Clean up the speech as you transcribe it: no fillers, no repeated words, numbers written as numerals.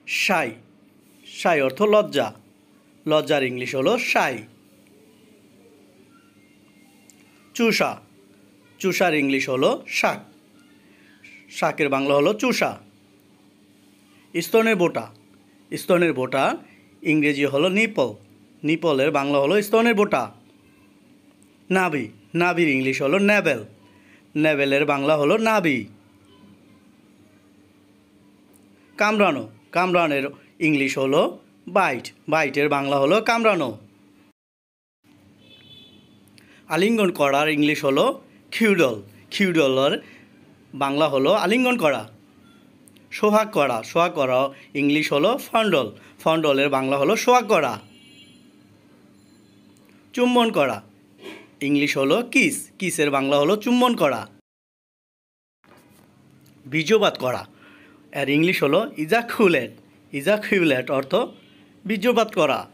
শাই। শাই অর্থ লজ্জা, লজ্জার ইংলিশ হলো শাই। চুষা। চুষার ইংলিশ হলো শাক, শাকের বাংলা হলো চুষা। স্তনের বোটা। স্তনের বোটা ইংরেজি হলো নিপল, নিপলের বাংলা হলো স্তনের বোটা। নাভি। নাভির ইংলিশ হলো নেভেল, নেভেলের বাংলা হলো নাভি। কামড়ানো। কামড়ানোর ইংলিশ হলো বাইট, বাইটের বাংলা হলো কামড়ানো। আলিঙ্গন করার ইংলিশ হলো কিউডল, কিউডলের বাংলা হলো আলিঙ্গন করা। সোহাগ করা। সোহাগ করা ইংলিশ হলো ফন্ডল, ফন্ডলের বাংলা হলো সোহাগ করা। চুম্বন করা ইংলিশ হলো কিস, কিসের বাংলা হলো চুম্বন করা। বীর্যপাত করা এর ইংলিশ হলো ইজাকুলেট, ইজাকুলেট অর্থ বীর্যপাত করা।